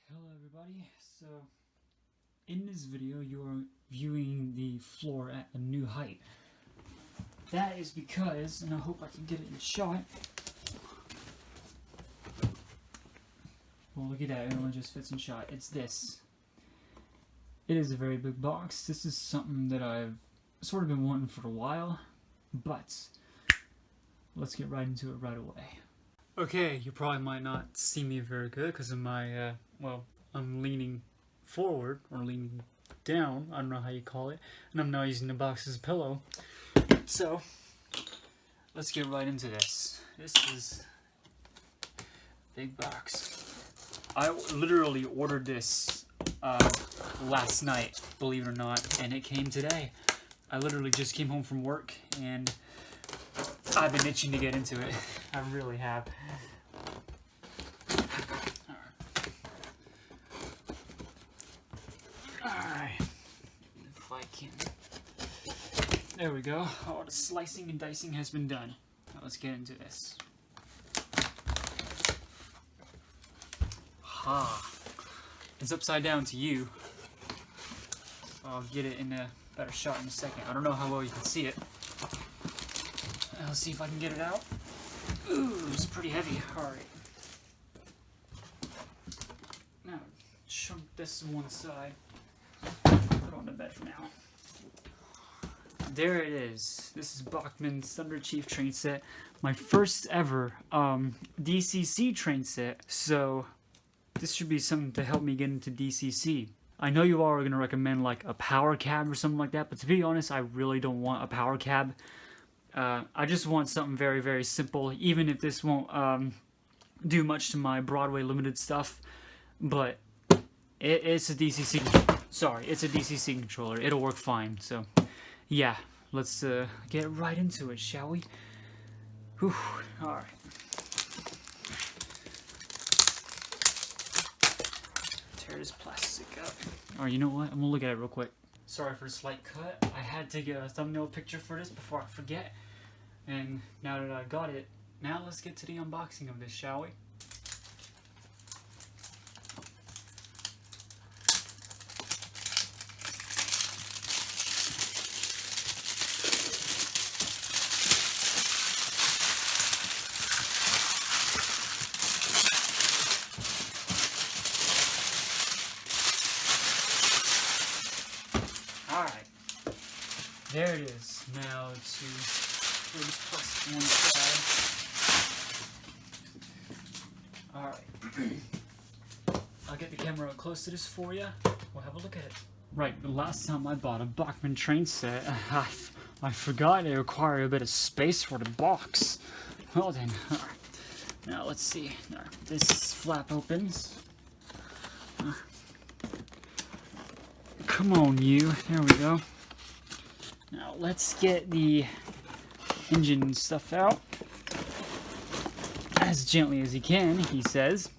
Hello everybody, so in this video you are viewing the floor at a new height. That is because, and I hope I can get it in shot. Well, look at that, it only just fits in shot. It's this. It is a very big box. This is something that I've sort of been wanting for a while, but let's get right into it right away. Okay, you probably might not see me very good because of my, well, I'm leaning forward or leaning down, I don't know how you call it, and I'm now using the box as a pillow. So, let's get right into this. This is a big box. I literally ordered this last night, believe it or not, and it came today. I literally just came home from work and I've been itching to get into it. I really have. Alright. If I can. There we go. All the slicing and dicing has been done. Now let's get into this. Ha! It's upside down to you. I'll get it in a better shot in a second. I don't know how well you can see it. Let's see if I can get it out. Ooh, it's pretty heavy. Alright. Now, chunk this to one side. Put it on the bed for now. There it is. This is Bachmann's Thunder Chief train set. My first ever DCC train set. So, this should be something to help me get into DCC. I know you all are going to recommend like a power cab or something like that, but to be honest, I really don't want a power cab. I just want something very, very simple, even if this won't do much to my Broadway limited stuff. But it's a DCC. Sorry, it's a DCC controller. It'll work fine. So, yeah, let's get right into it, shall we? Whew. All right. Tear this plastic up. Or you know what? I'm gonna look at it real quick. Sorry for the slight cut. I had to get a thumbnail picture for this before I forget. And now that I got it, now let's get to the unboxing of this, shall we? Alright, there it is. Now to put this plastic on the side. Alright, I'll get the camera up close to this for you. We'll have a look at it. Right, the last time I bought a Bachmann train set, I forgot it required a bit of space for the box. Well then, alright. Now let's see. This flap opens. Come on, you. There we go. Now let's get the engine stuff out as gently as you can, he says.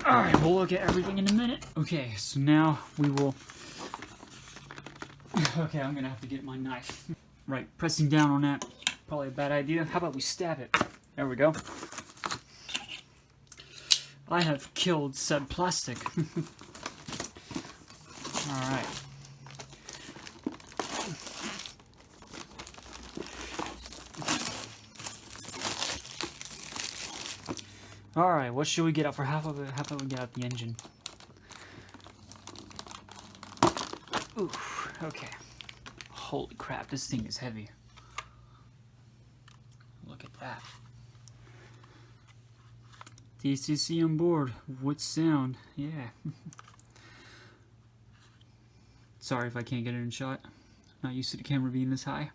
Alright, we'll look at everything in a minute. Okay, so now we will... Okay, I'm gonna have to get my knife. Right, pressing down on that, probably a bad idea. How about we stab it? There we go. I have killed said plastic. Alright. Alright, what should we get out for half of it? How about we get out the engine? Ooh, okay. Holy crap, this thing is heavy. Look at that. DCC on board with sound, yeah. Sorry if I can't get it in shot. Not used to the camera being this high.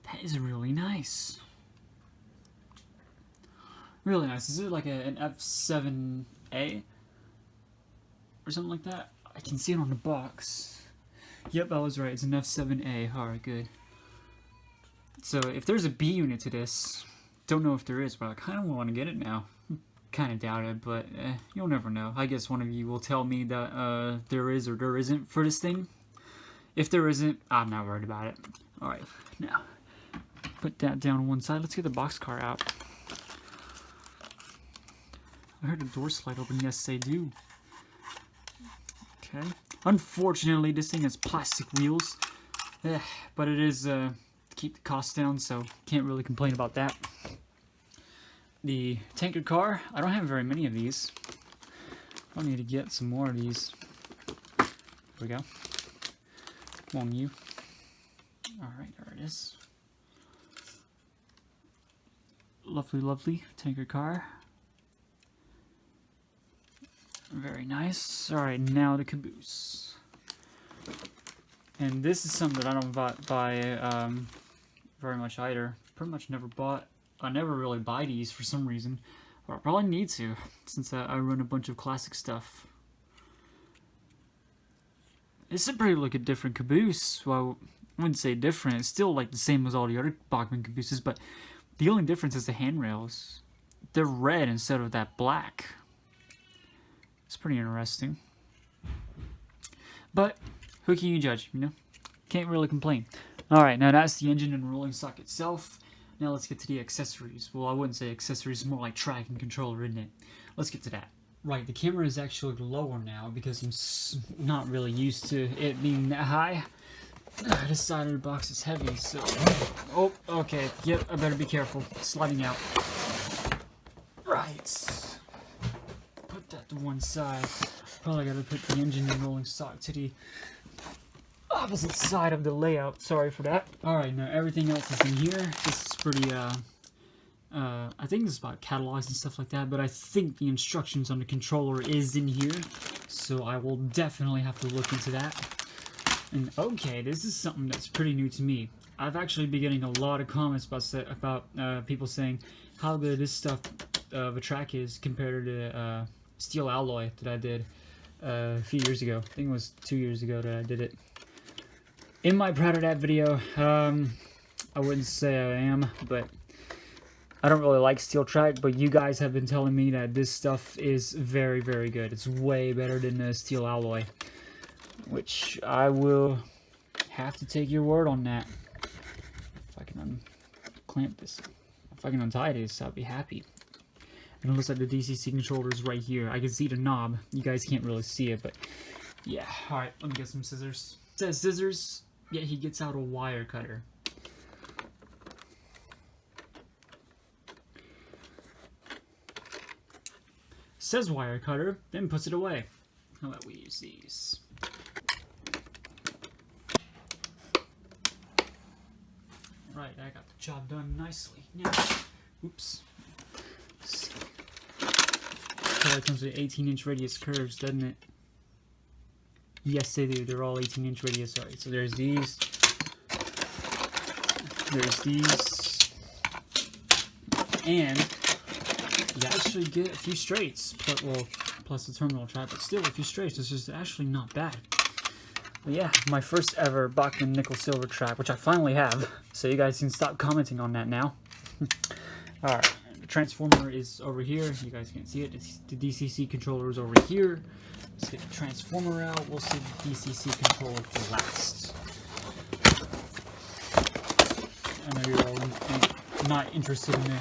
That is really nice. Really nice. Is it like an F7A? Or something like that? I can see it on the box. Yep, I was right. It's an F7A. Alright, good. So if there's a B unit to this... Don't know if there is, but I kind of want to get it now. Kind of doubt it, but you'll never know. I guess one of you will tell me that there is or there isn't for this thing. If there isn't, I'm not worried about it. Alright, now, put that down on one side. Let's get the boxcar out. I heard the door slide open. Yes, they do. Okay. Unfortunately, this thing has plastic wheels. But it is to keep the costs down, so can't really complain about that. The tanker car, I don't have very many of these. I need to get some more of these. There we go. Come on, you. Alright, there it is. Lovely, lovely tanker car. Very nice. Alright, now the Caboose. And this is something that I don't buy very much either. Pretty much never bought. I never really buy these for some reason. But I probably need to, since I run a bunch of classic stuff. It's a pretty different Caboose. Well, I wouldn't say different. It's still like the same as all the other Bachmann Cabooses, but the only difference is the handrails. They're red instead of that black. It's pretty interesting. But who can you judge, you know? Can't really complain. Alright, now that's the engine and rolling stock itself. Now let's get to the accessories. Well, I wouldn't say accessories, more like track and controller, isn't it? Let's get to that. Right, the camera is actually lower now because I'm not really used to it being that high. This side of the box is heavy, so... Oh, okay. Yep, I better be careful. Sliding out. Right. Put that to one side. Probably gotta put the engine and rolling stock to the opposite side of the layout. Sorry for that. Alright, now everything else is in here. This is pretty, I think this is about catalogs and stuff like that, but I think the instructions on the controller is in here, so I will definitely have to look into that. And okay, this is something that's pretty new to me. I've actually been getting a lot of comments about people saying how good this stuff of a track is compared to the steel alloy that I did a few years ago. I think it was 2 years ago that I did it. Am I proud of that video? I wouldn't say I am, but I don't really like steel track, but you guys have been telling me that this stuff is very, very good. It's way better than the steel alloy, which I will have to take your word on that. If I can unclamp this, if I can untie this, I'll be happy. And it looks like the DCC controller is right here. I can see the knob. You guys can't really see it, but yeah. Alright, let me get some scissors. It says scissors, yet he gets out a wire cutter. Says wire cutter, then puts it away. How about we use these? Right, I got the job done nicely. Now, oops. It comes with 18-inch radius curves, doesn't it? Yes, they do. They're all 18-inch radius. Alright, so there's these. There's these. And you actually get a few straights. Plus the terminal track, but still a few straights. This is actually not bad. But yeah, my first ever Bachmann nickel silver track, which I finally have. So you guys can stop commenting on that now. Alright. The transformer is over here. You guys can't see it. The DCC controller is over here. Let's get the transformer out. We'll see the DCC controller for last. I know you're all not interested in the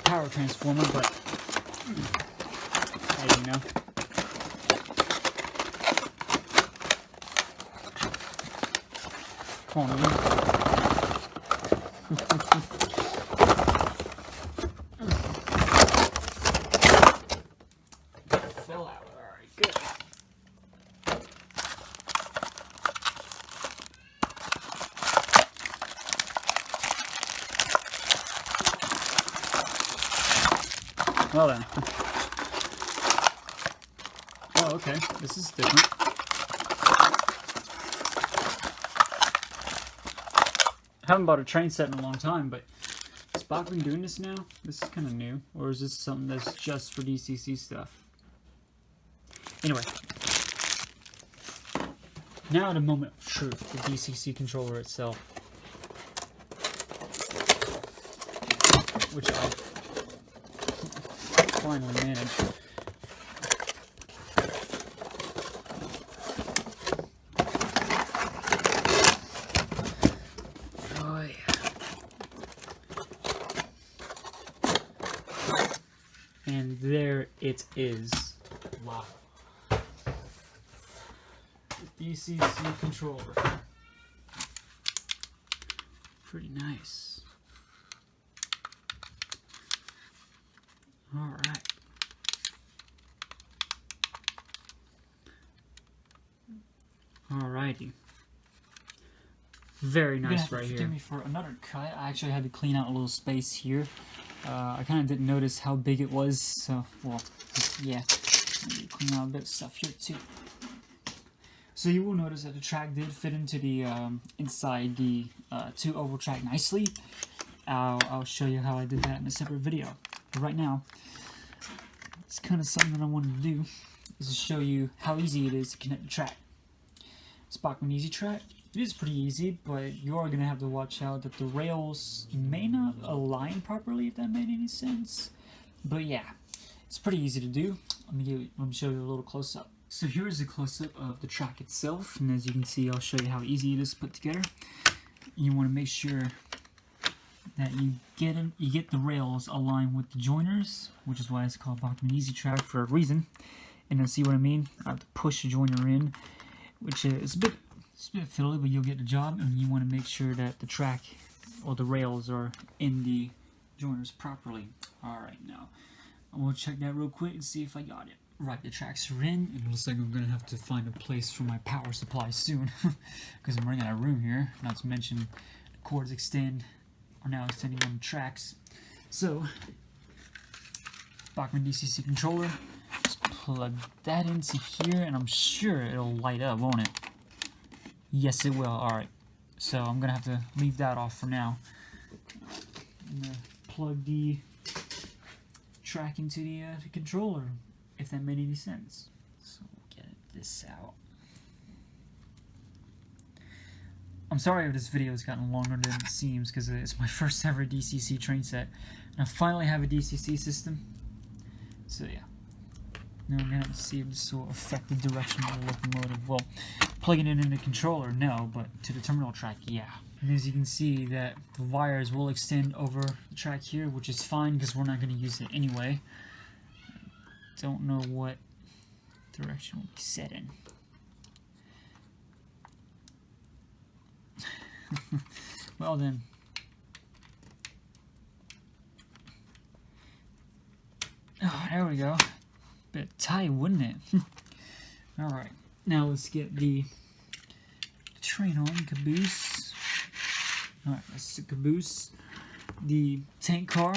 power transformer, but I don't know. Come on, man. Fell out. Alright, good. Well then. Oh, okay. This is different. I haven't bought a train set in a long time, but is Bachmann doing this now? This is kind of new. Or is this something that's just for DCC stuff? Anyway. Now the moment of truth, the DCC controller itself. Which I finally managed. And there it is. Wow. The Dcc Controller. Pretty nice. Alright. Alrighty. Very nice right here. Forgive me for another cut. I actually had to clean out a little space here. I kind of didn't notice how big it was, so, well, yeah. Maybe clean out a bit of stuff here too. So you will notice that the track did fit into the inside the 2 oval track nicely. I'll show you how I did that in a separate video. But right now, it's kind of something that I wanted to do, is to show you how easy it is to connect the track. It's Bachmann Easy Track. It is pretty easy, but you are going to have to watch out that the rails may not align properly, if that made any sense. But yeah, it's pretty easy to do. Let me show you a little close-up. So here's a close-up of the track itself, and as you can see, I'll show you how easy it is to put together. You want to make sure that you get the rails aligned with the joiners, which is why it's called Bachmann Easy Track for a reason. And you'll see what I mean. I have to push the joiner in, which is a bit fiddly, but you'll get the job. And you want to make sure that the track or the rails are in the joiners properly. Alright, now I'm going to check that real quick and see if I got it. Right, the tracks are in. It looks like I'm going to have to find a place for my power supply soon, because I'm running out of room here. Not to mention the cords are now extending on the tracks. So, Bachmann Dcc Controller, just plug that into here, and I'm sure it'll light up, won't it? Yes, it will. Alright, so I'm going to have to leave that off for now. I'm going to plug the track into the controller, if that made any sense. So we'll get this out. I'm sorry if this video has gotten longer than it seems, because it's my first ever DCC train set, and I finally have a DCC system. So yeah. Now I'm going to have to see if this will affect the direction of the locomotive. Well, plugging it in the controller, no, but to the terminal track, yeah. And as you can see, that the wires will extend over the track here, which is fine because we're not going to use it anyway. Don't know what direction we'll be set in. Well then. Oh, there we go. Bit tight, wouldn't it? Alright, now let's get the train on, Caboose. Alright, that's the Caboose. The tank car.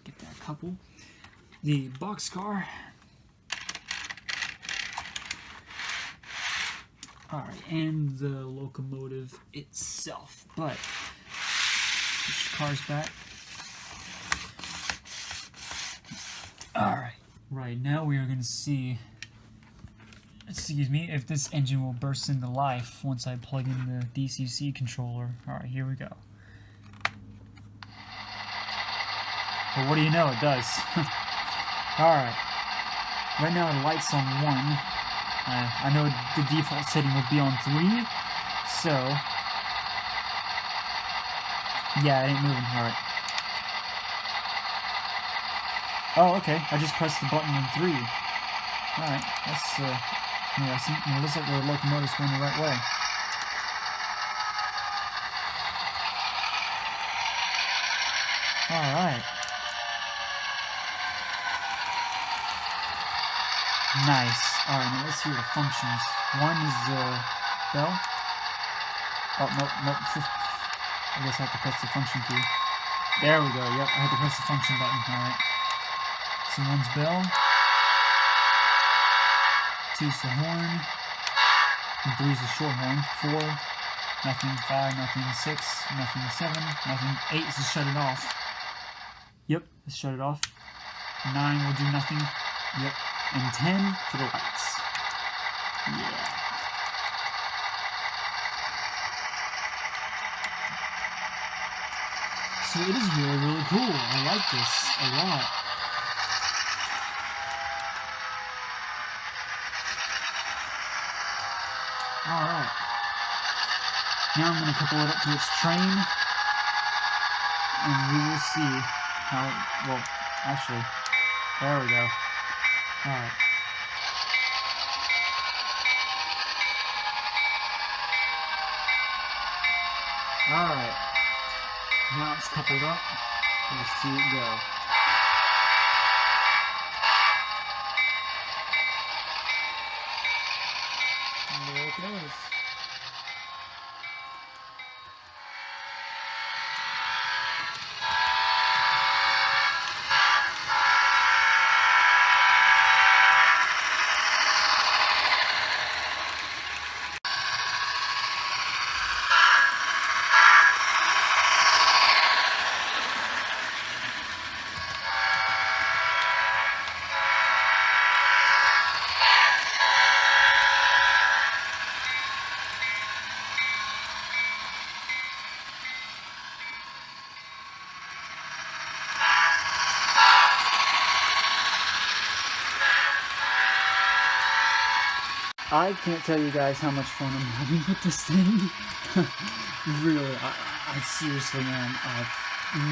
Get that couple. The boxcar. Alright, and the locomotive itself. But, push the cars back. Alright, right now we are going to see, excuse me, if this engine will burst into life once I plug in the DCC controller. Alright, here we go. Well, what do you know, it does. Alright, right now the light's on 1. I know the default setting would be on 3, so, yeah, it ain't moving. Alright. Oh, okay. I just pressed the button on 3. Alright, that's interesting. It looks like the locomotive's going the right way. Alright. Nice. Alright, now let's see the functions. One is the bell. Oh, nope. I guess I have to press the function key. There we go. Yep, I had to press the function button. Alright. So one's bell, 2's the horn, and 3's the short horn. 4, nothing. 5, nothing. 6, nothing. 7, nothing. 8 is to shut it off. Yep, let's shut it off. 9 will do nothing. Yep, and 10 for the lights. Yeah. So it is really, really cool. I like this a lot. Alright. Now I'm going to couple it up to its train. and we will see how, well, actually, there we go. Alright. Alright. Now it's coupled up. We'll see it go. And there it goes. I can't tell you guys how much fun I'm having with this thing. Really, I seriously, man, I've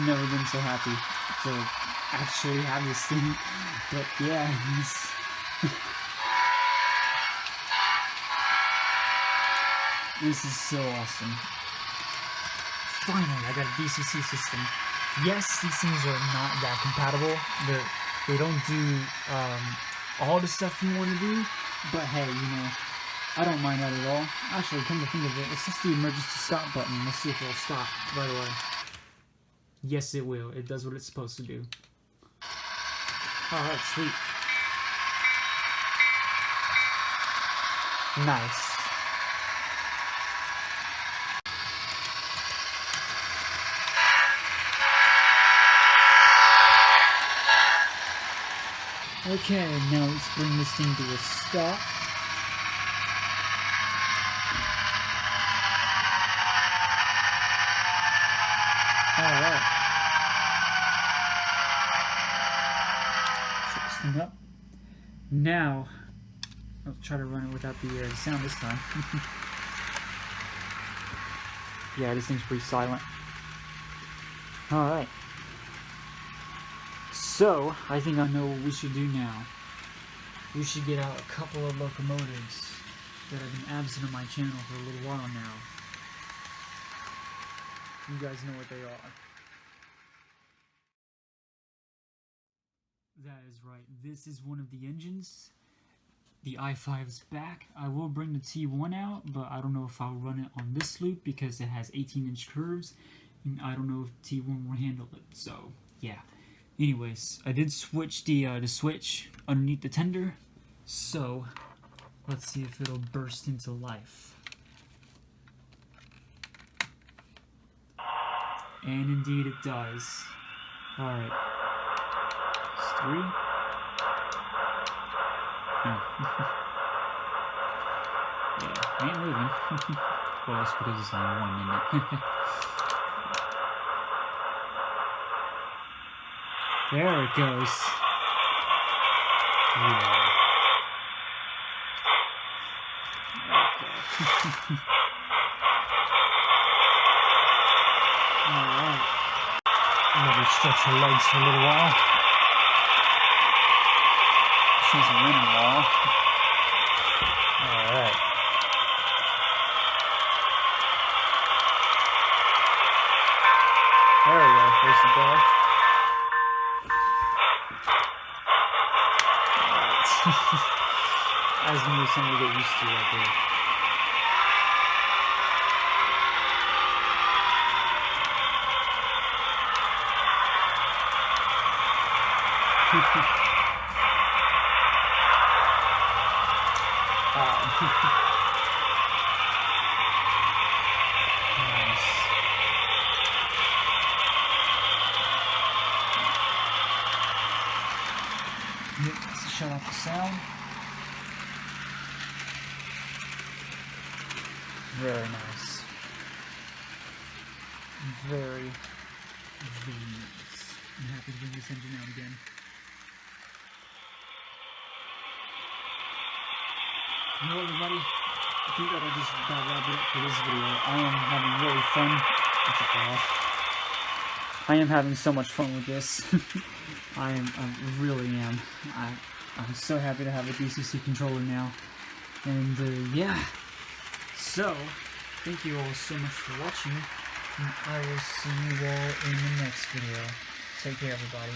never been so happy to actually have this thing. But yeah, this is so awesome. Finally, I got a DCC system. Yes, these things are not that compatible. They don't do all the stuff you want to do. But hey, you know, I don't mind that at all. Actually, come to think of it, it's just the emergency stop button. Let's see if it'll stop right away. Yes, it will. It does what it's supposed to do. Alright, sweet. Nice. Okay, now let's bring this thing to a stop. Alright. Shut this thing up. Now, I'll try to run it without the sound this time. Yeah, this thing's pretty silent. Alright. So, I think I know what we should do now. We should get out a couple of locomotives that have been absent on my channel for a little while now. You guys know what they are. That is right. This is one of the engines. The i5 is back. I will bring the T1 out, but I don't know if I'll run it on this loop because it has 18-inch curves, and I don't know if T1 will handle it. So, yeah. Anyways, I did switch the switch underneath the tender, so let's see if it'll burst into life. And indeed it does. Alright. It's 3. Oh. Yeah, ain't moving. Well, it's because it's on 1 minute. There it goes. Yeah. Okay. Alright. Let her stretch her legs for a little while. She hasn't run in a while. Alright. There we go. There's the bar. That's gonna be something to get used to right there. Nice. Yep, let's shut off the sound. Very nice. Very, very nice. I'm happy to bring this engine out again. Hello everybody, I think that'll just about wrap it up for this video. I am having really fun. I am having so much fun with this. I really am. I'm so happy to have a Dcc controller now. And yeah, so thank you all so much for watching, and I will see you all in the next video. Take care, everybody.